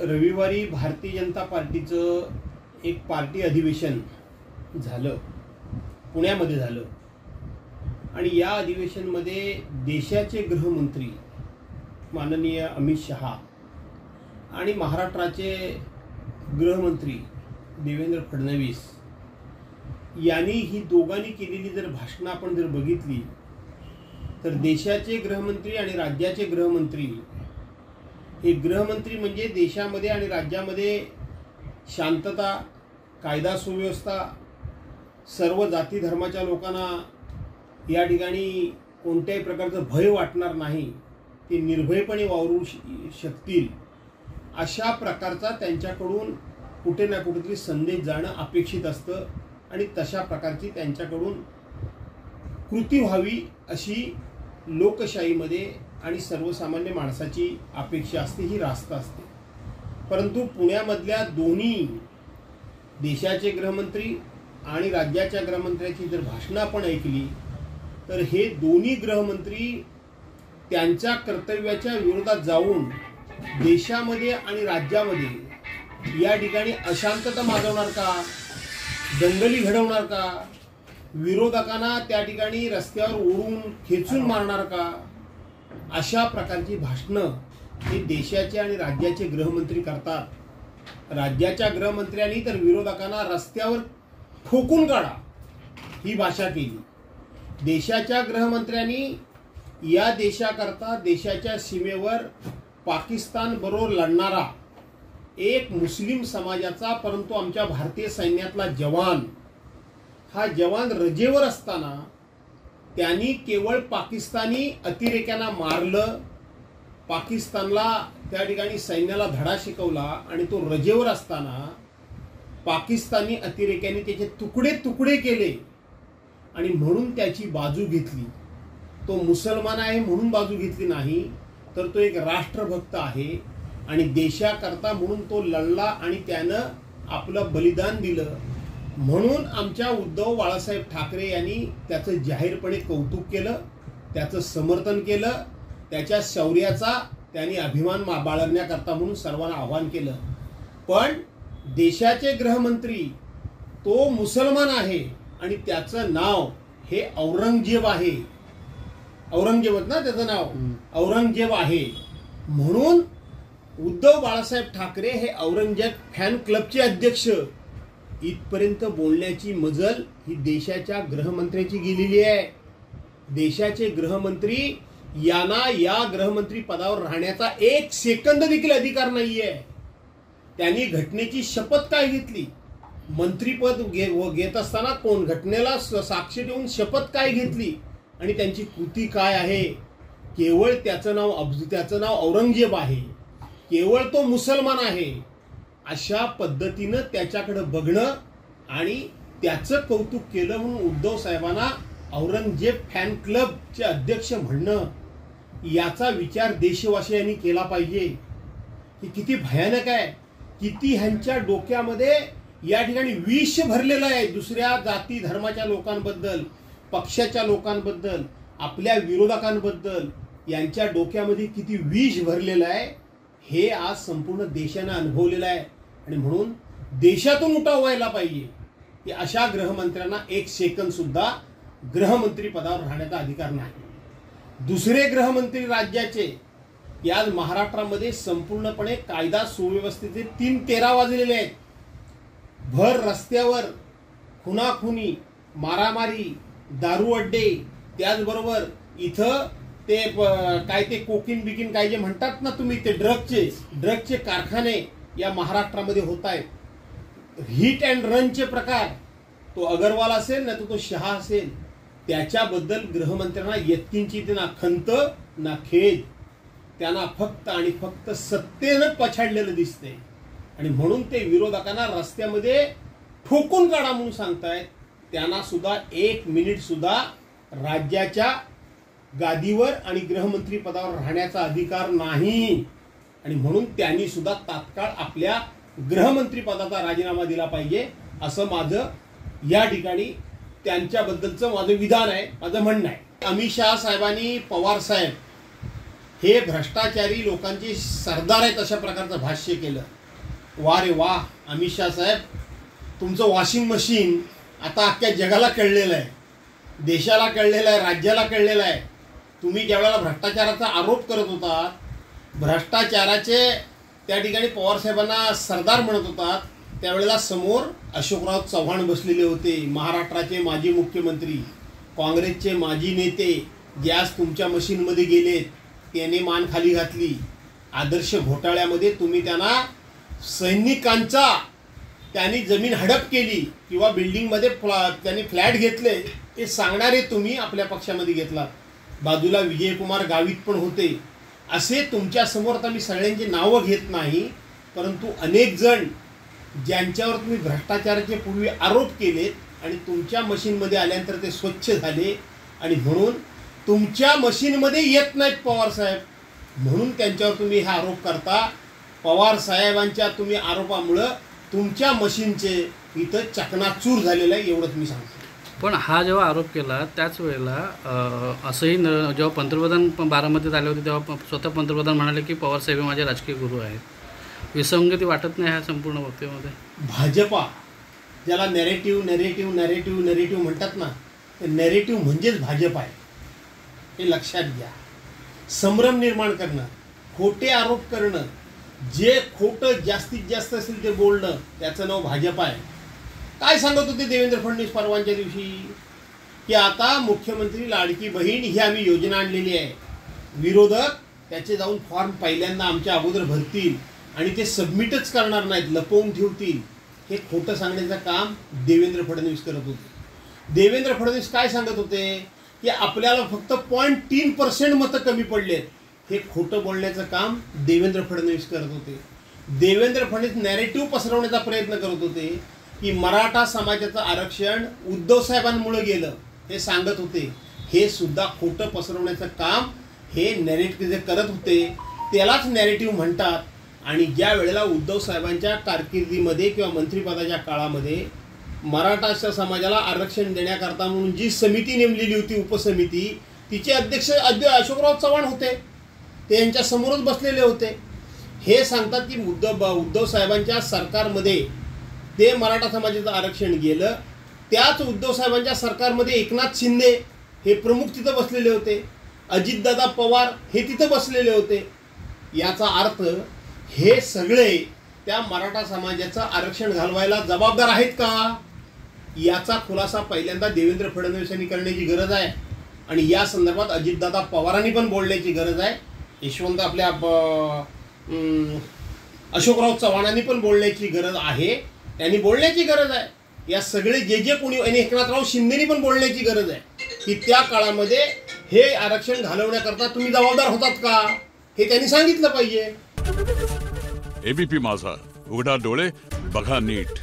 रविवारी भारतीय जनता पार्टीचं एक पार्टी अधिवेशन झालं, पुण्यामध्ये झालं आणि या अधिवेशनमध्ये देशाचे गृहमंत्री माननीय अमित शहा आणि महाराष्ट्राचे गृहमंत्री देवेंद्र फडणवीस यांनी ही दोघांनी केलेली जर भाषणं आपण जर बघितली तर देशाचे गृहमंत्री आणि राज्याचे गृहमंत्री हे गृहमंत्री म्हणजे देशामध्ये आणि राज्यामध्ये शांतता, कायदा सुव्यवस्था, सर्व जाती धर्माच्या लोकांना या ठिकाणी कोणत्याही प्रकारचं भय वाटणार नाही, ते निर्भयपणे वावरू शकतील अशा प्रकारचा त्यांच्याकडून कुठे ना कुठेतरी संदेश जाणं अपेक्षित असतं आणि तशा प्रकारची त्यांच्याकडून कृती व्हावी अशी लोकशाहीमध्ये आणि सर्वसामान्य माणसाची अपेक्षा असते, ही रास्त असते. परंतु पुण्यामधल्या दोन्ही देशाचे गृहमंत्री आणि राज्याच्या गृहमंत्र्याची जर भाषणं आपण ऐकली तर हे दोन्ही गृहमंत्री त्यांच्या कर्तव्याच्या विरोधात जाऊन देशामध्ये आणि राज्यामध्ये या ठिकाणी अशांतता माजवणार का, दंगली घडवणार का, विरोधकांना त्या ठिकाणी रस्त्यावर ओढून खेचून मारणार का, अशा प्रकारची भाषणं हे देशाचे आणि राज्याचे गृहमंत्री करतात. राज्याच्या गृहमंत्र्यांनी तर विरोधकांना रस्त्यावर ठोकून काढा ही भाषा केली. देशाच्या गृहमंत्र्यांनी या देशाकरता देशाच्या सीमेवर पाकिस्तान बरोबर लढणारा एक मुस्लिम समाजाचा परंतु आमच्या भारतीय सैन्यातला जवान, हा जवान रजेवर असताना त्यांनी केवळ पाकिस्तानी अतिरेक्यांना मारलं, पाकिस्तानला त्या ठिकाणी सैन्याला धडा शिकवला आणि तो रजेवर असताना पाकिस्तानी अतिरेक्यांनी त्याचे तुकडे तुकडे केले आणि म्हणून त्याची बाजू घेतली. तो मुसलमान आहे म्हणून बाजू घेतली नाही, तर तो एक राष्ट्रभक्त आहे आणि देशाकरता म्हणून तो लढला आणि त्यानं आपलं बलिदान दिलं. म्हणून आमच्या उद्धव बाळासाहेब ठाकरे यांनी त्याचं जाहीरपणे कौतुक केलं, त्याचं समर्थन केलं, त्याच्या शौर्याचा त्यांनी अभिमान बाळगण्याकरता म्हणून सर्वांना आवाहन केलं. पण देशाचे गृहमंत्री तो मुसलमान आहे आणि त्याचं नाव हे औरंगजेब आहे. औरंगजेब ना त्याचं नाव औरंगजेब आहे. म्हणून उद्धव बाळासाहेब ठाकरे हे औरंगजेब फॅन क्लबचे अध्यक्ष इथपर्यंत बोलण्याची मजल ही देशाच्या गृहमंत्र्याची गेलेली आहे. देशाचे गृहमंत्री यांना या गृहमंत्री पदावर राहण्याचा एक सेकंद देखील अधिकार नाहीये. त्यांनी घटनेची शपथ काय घेतली, मंत्रीपद घेत असताना कोण घटनेला साक्ष देऊन शपथ काय घेतली आणि त्यांची कृती काय आहे. केवळ त्याचं नाव औरंगजेब आहे, केवळ तो मुसलमान आहे अशा पद्धतीनं त्याच्याकडे बघणं आणि त्याचं कौतुक केलं म्हणून उद्धव साहेबांना औरंगजेब फॅन क्लबचे अध्यक्ष म्हणणं, याचा विचार देशवासियांनी केला पाहिजे की किती भयानक आहे, किती ह्यांच्या डोक्यामध्ये या ठिकाणी विष भरलेलं आहे. दुसऱ्या जाती धर्माच्या लोकांबद्दल, पक्षाच्या लोकांबद्दल, आपल्या विरोधकांबद्दल यांच्या डोक्यामध्ये किती विष भरलेलं आहे हे आज संपूर्ण देशानं अनुभवलेलं आहे. आणि म्हणून देशातून उठाव व्हायला पाहिजे की अशा गृहमंत्र्यांना एक सेकंद सुद्धा गृहमंत्री पदावर राहण्याचा अधिकार नाही. दुसरे गृहमंत्री राज्याचे आज महाराष्ट्रामध्ये संपूर्णपणे कायदा सुव्यवस्थेचे 3-13 वाजलेले आहेत. भर रस्त्यावर खुनाखुनी, मारामारी, दारू अड्डे, त्याचबरोबर इथं ते काय ते कोकीन बिकीन काय जे म्हणतात ना तुम्ही, ते ड्रगचे कारखाने या महाराष्ट्रामध्ये होत आहेत. हिट अँड रनचे प्रकार, तो अगरवाल असेल ना तो शहा असेल, त्याच्याबद्दल गृहमंत्र्यांना यत्किंचित ना खंत ना खेद, त्यांना फक्त आणि फक्त सत्तेनं पछाडलेलं दिसते. आणि म्हणून ते विरोधकांना रस्त्यामध्ये ठोकून काढा म्हणून सांगतायत. त्यांना सुद्धा 1 मिनिट सुद्धा राज्याच्या गादीवर आणि गृहमंत्री पदावर राहण्याचा अधिकार नाही. आणि म्हणून त्यांनी सुद्धा तात्काळ आपल्या गृहमंत्री पदाचा राजीनामा दिला पाहिजे असं माझं या ठिकाणी त्यांच्याबद्दलचं माझं विधान आहे, माझं म्हणणं आहे. अमित शहा साहेबांनी पवार साहेब हे भ्रष्टाचारी लोकांचे सरदार आहेत अशा प्रकारचं भाष्य केलं. वा रे वा, अमित शाह साहेब, तुमचं वॉशिंग मशीन आता अख्ख्या जगाला कळलेलं आहे, देशाला कळलेलं आहे, राज्याला कळलेलं आहे. तुम्ही ज्यावेळेला भ्रष्टाचाराचा आरोप करत होता, भ्रष्टाचाराचे त्या ठिकाणी पवारसाहेबांना सरदार म्हणत होतात, त्यावेळेला समोर अशोकराव चव्हाण बसलेले होते, महाराष्ट्राचे माजी मुख्यमंत्री, काँग्रेसचे माजी नेते, जे आज तुमच्या मशीनमध्ये गेलेत. त्याने मान खाली घातली. आदर्श घोटाळ्यामध्ये तुम्ही त्यांना सैनिकांचा त्यांनी जमीन हडप केली किंवा बिल्डिंगमध्ये त्यांनी फ्लॅट घेतले हे सांगणारे तुम्ही आपल्या पक्षामध्ये घेतलात. बाजूला विजयकुमार गावित पण होते. असे तुमच्यासमोर आता मी सगळ्यांची नावं घेत नाही, परंतु अनेक जण ज्यांच्यावर तुम्ही भ्रष्टाचाराचे पूर्वी आरोप केलेत आणि तुमच्या मशीनमध्ये आल्यानंतर ते स्वच्छ झाले आणि म्हणून तुमच्या मशीनमध्ये येत नाहीत पवारसाहेब, म्हणून त्यांच्यावर तुम्ही हा आरोप करता. पवारसाहेबांच्या तुम्ही आरोपामुळं तुमच्या मशीनचे इथं चकनाचूर झालेलं आहे, एवढंच मी सांगतो. पण हा जेव्हा आरोप केला त्याच वेळेला असंही जेव्हा पंतप्रधान बारामतीत आले होते तेव्हा स्वतः पंतप्रधान म्हणाले की पवारसाहेब हे माझे राजकीय गुरु आहेत. विसंगती वाटत नाही ह्या संपूर्ण वक्तव्यामध्ये? भाजपा ज्याला नॅरेटिव्ह म्हणतात ना, ते नॅरेटिव्ह म्हणजेच भाजप आहे, हे लक्षात घ्या. संभ्रम निर्माण करणं, खोटे आरोप करणं, जे खोटं जास्तीत जास्त असेल ते बोलणं, त्याचं नाव भाजप आहे. काय सांगत होते देवेंद्र फडणवीस परवानच्या दिवशी की आता मुख्यमंत्री लाडकी बहीण ही आम्ही योजना आणलेली आहे, विरोधक त्याचे जाऊन फॉर्म पहिल्यांदा आमच्या अगोदर भरतील आणि ते सबमिटच करणार नाहीत, लपवून ठेवतील. हे खोटं सांगण्याचं काम देवेंद्र फडणवीस करत होते. देवेंद्र फडणवीस काय सांगत होते की आपल्याला फक्त 0.3% मतं कमी पडलेत. हे खोटं बोलण्याचं काम देवेंद्र फडणवीस करत होते. देवेंद्र फडणवीस नॅरेटिव्ह पसरवण्याचा प्रयत्न करत होते की मराठा समाजाचं आरक्षण उद्धव साहेबांमुळे गेलं, हे सांगत होते. हे सुद्धा खोटं पसरवण्याचं काम हे नॅरेटिव्ह जे करत होते त्यालाच नॅरेटिव्ह म्हणतात. आणि ज्या वेळेला उद्धव साहेबांच्या कारकिर्दीमध्ये किंवा मंत्रिपदाच्या काळामध्ये मराठा समाजाला आरक्षण देण्याकरता म्हणून जी समिती नेमलेली होती, उपसमिती, तिचे अध्यक्ष अशोकराव चव्हाण होते. ते यांच्या समोरच बसलेले होते. हे सांगतात की उद्धव साहेबांच्या सरकारमध्ये ते मराठा समाजाचं आरक्षण गेलं. त्याच उद्धव साहेबांच्या सरकारमध्ये एकनाथ शिंदे हे प्रमुख तिथं बसलेले होते, अजितदादा पवार हे तिथं बसलेले होते. याचा अर्थ हे सगळे त्या मराठा समाजाचं आरक्षण घालवायला जबाबदार आहेत का? याचा खुलासा पहिल्यांदा देवेंद्र फडणवीस यांनी करण्याची गरज आहे आणि या संदर्भात अजितदादा पवारांनी पण बोलण्याची गरज आहे. यशवंत आपल्या अशोकराव चव्हाणांनी पण बोलण्याची गरज आहे, त्यांनी बोलण्याची गरज आहे. या सगळे जे कोणी आणि एकनाथराव शिंदेनी पण बोलण्याची गरज आहे की त्या काळामध्ये हे आरक्षण घालवण्याकरता तुम्ही जबाबदार होतात का, हे त्यांनी सांगितलं पाहिजे. एबीपी माझा, उघडा डोळे बघा नीट.